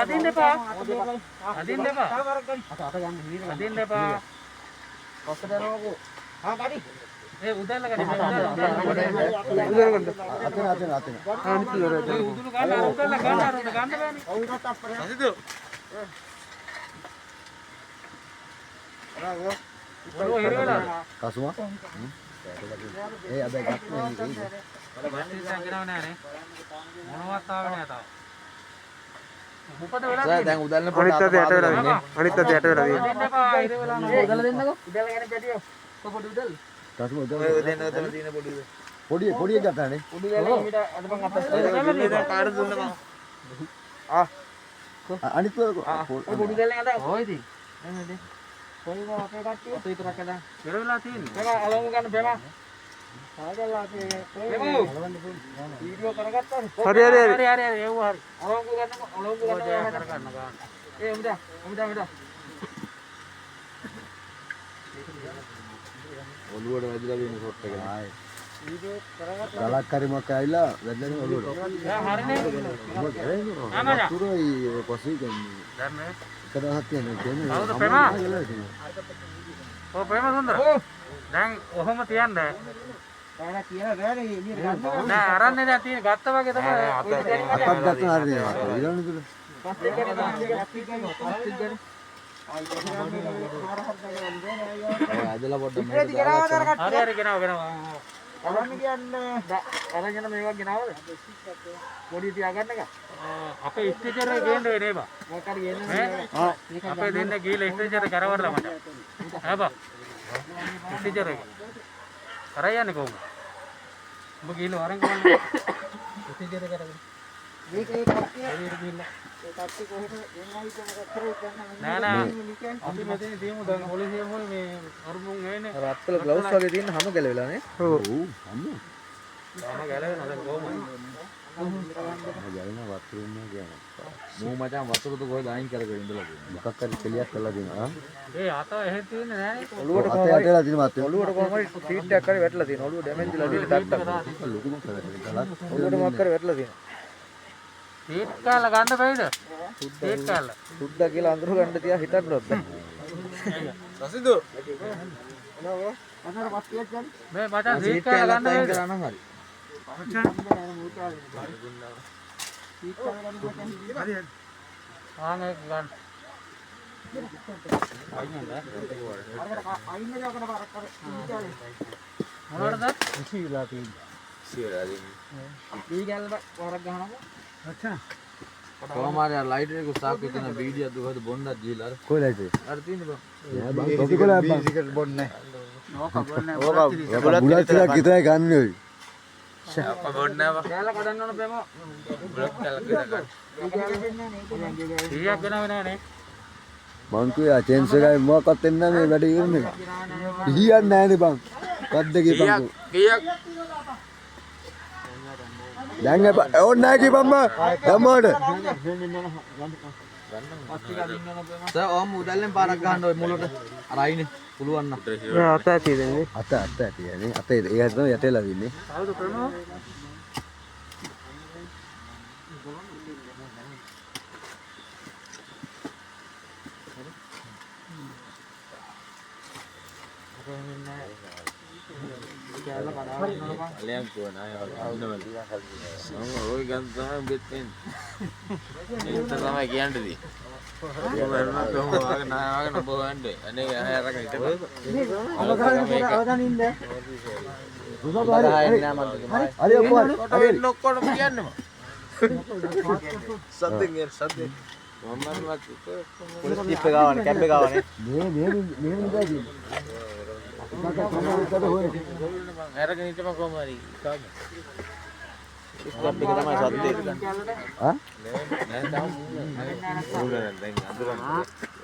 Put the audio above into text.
අදින්න එපා. අදින්න එපා. අදින්න එපා. පස්සට යනවාකෝ. හරි. ඒ උදැල්ල ගන්න. උදැල්ල ගන්න. අතන. අනිත් ඉවර. ඒ උදුළු ගන්න අර උදැල්ල ගන්න අර උඩ ගන්න බෑනේ. ඔවුනත් අප්පරේ. අදිදු. ඔළුව හිර වෙලා. කසුමා. ඒ අද ගත්තා නේ. බන්දිස්සන් ගෙනව නෑනේ. මොනවත් ආවේ නෑ තාම. මොකද වෙලා සර් දැන් උදැල්ලේ පොඩ්ඩක් අනිත් අතට යට වෙලා ඉන්නේ. අනිත් අතට යට වෙලා ඉන්නේ. අදින්න එපා. හිර වෙලා නෑ. උදැල්ල දෙන්නකෝ. උදැල්ල ගැන පැටියෝ. පොඩි උදැල්ල. කසුමා උදැල්ල. ඔය දෙන්න උතන තියෙන පොඩිද. පොඩි ගත්තානේ. උඩු දැල්ල ඊට අද මං අපස් දැන් කාට දුන්න මං. අනිත් පොඩි දැල්ලෙන් අද කොයිද? එන්නද? කොයිද අපේ කට්ටිය? ඔත විතරක් අද. හිර වෙලා තියෙන්නේ. බේම අලංගු ගන්න බේම. ආගල්ලා අපේ වීඩියෝ කරගත්තාද? හරි. හරි ඒව හරි. අලංගු ගන්නකො අලංගු ගන්න කරගන්න ගන්න. ඒ උඹදා. ඔළුවට වැදිලා තියෙන ෂොට් එක. ආයේ. වීඩියෝ කරගත්තා. ගලක් හරි මොකක් ඇවිල්ලා වැදලා ඔළුවට. යා හරිනේ. මොකද කරන්නේ? ආමජා. තුරයි පොසී ගන්නේ. දැන් මේ එකදහක් කියන්නේ කියන්නේ. කවුද ප්‍රේමා? ඔව් ප්‍රේම සුන්දර. දැන් ඔහොම තියන්න. කාලා කියලා බෑනේ එළියට ගන්න. නෑ අරන්නේ දැන් තියෙන ගත්ත වගේ තමයි. අතක් ගත්තා හරිනේ. ඊළඟ තුල. පස්සේ ගන්න ඇදලා පොඩ්ඩක් හරි ගෙනාව. අරන් කියන්නේ අරගෙන මේවා ගෙනාවද? පොඩි තියාගන්න එක. අපේ ස්ටිචර් එක ගේන්න වෙන්නේ බා. මොකක් හරි ගේන්න. අපේ දෙන්න ගිහලා ස්ටිචර් එක කරවරලා මට. හා බා. ස්ටිචර් එක. කරා යන්නේ කොහොමද? ඔබ ගිහලා වරන් ගමන්න. ස්ටිචර් එක කරගෙන. මේක ඒ කට්ටිය ගිහලා ඒ කට්ටිය කොහෙද එන්නයි කොහොමද කරේ නෑ අපි මෙතන තියමු දැන් පොලිසිය මොනේ මේ අරුමුන් එන්නේ රත්වල ග්ලව්ස් වගේ තියෙන හැම ගැලවිලා නේ. ඔව්. අම්ම. තාම ගැලවෙනවා දැන් කොහොමද? ගැලන වතුරුම කියනවා. මූ මචං වතුරද කොහෙද අයින් කරගෙන ඉඳලා තියෙන්නේ. මොකක් හරි කෙලියක් කරලා දෙනවා. ඒ අත එහෙ තියෙන්නේ නෑනේ. ඔළුවට අතේ යටලා තියෙන මාත්. ඔළුවට කොහම හරි සීට් එකක් හරි වැටලා තියෙනවා. ඔළුව ඩැමේජ් වෙලා තියෙන ටක්ටක්. ලොකුම කරලා ගලක්. ඔළුවට මොකක් හරි වැටලා තියෙනවා. සීට් කෑල්ල ගන්න බැයිද? සීට් කෑල්ල. සුද්දා කියලා අඳුර ගන්න තියා හිතන්නවත් බෑ. රසිදු. මේ මචං සීට් කෑල්ල ගන්න අයින් බැයිද? කරා නම් හරි. ආන් ඒක ගන්න. මොනවටද? ඉසිලා තියෙන්නේ. ඊ ගැල්ල වරක් ගහනකො. අච්චා. කොහම හරි ලයිටර් එක උසාක් වෙන බීඩියක් දුවහද බොන්නත් ගිහලා අර කොහෙලද? අර තියෙන්නේ බං. නෑ බං කොපි කොලා බං. සිගරට් බොන්නේ ඕක බොන්නේ. බුලත් ටිකක් විතරයි ගන්න ඔය. නැහැ. බොන්නේ නැහැ කෑල්ල කඩන්න ඕන ප්‍රේම. බ්ලොක් කළා කියලා. ඊයක් ගෙනාවේ නෑනේ. මං කිව්වා චේන්ස් එකයි මොකක්වත් එන්න මේ වැඩ ඉවරනේ. පිහියන්නේ නෑනේ බං. කද්ද ගියපන්. කීයක් දැන් ඕන්න නැහැ කිව්වම්ම. දැම්මෝට. සර් ඔහම උදැල්ලෙන් පාරක් ගහන්න ඔය මුලට අර අයිනේ පුළුවන් නම් මේ අත ඇති දෙන්නේ. අත ඇතියනේ. අතේ ඒ හැද තමයි යටේලා ඉන්නේ. කවුද ප්‍රේම? කෑල්ල කඩාගෙන යනවා. අලියන් කෝනා යවන්න ඔය ගන්න තමයි උඹෙත් එන්නේ. ඒක තමයි කියන්නේ. අනේ අරගෙන හිටපන්. අවදාන ඉන්න. හරි ඔක්කොම හරි. ඔක්කොම කියන්නම. සද්දෙන් මම්මන්වත් පොලිස් ජීප් එක ගාවනේ කැබ් එක ගාවනේ. මෙහෙම ඉඳලා අරගෙන හිටපන් කොහම හරි. කැබ් එක තමයි සද්දේ. ආ? නෑ තාම දැන් අඳුරන්නේ.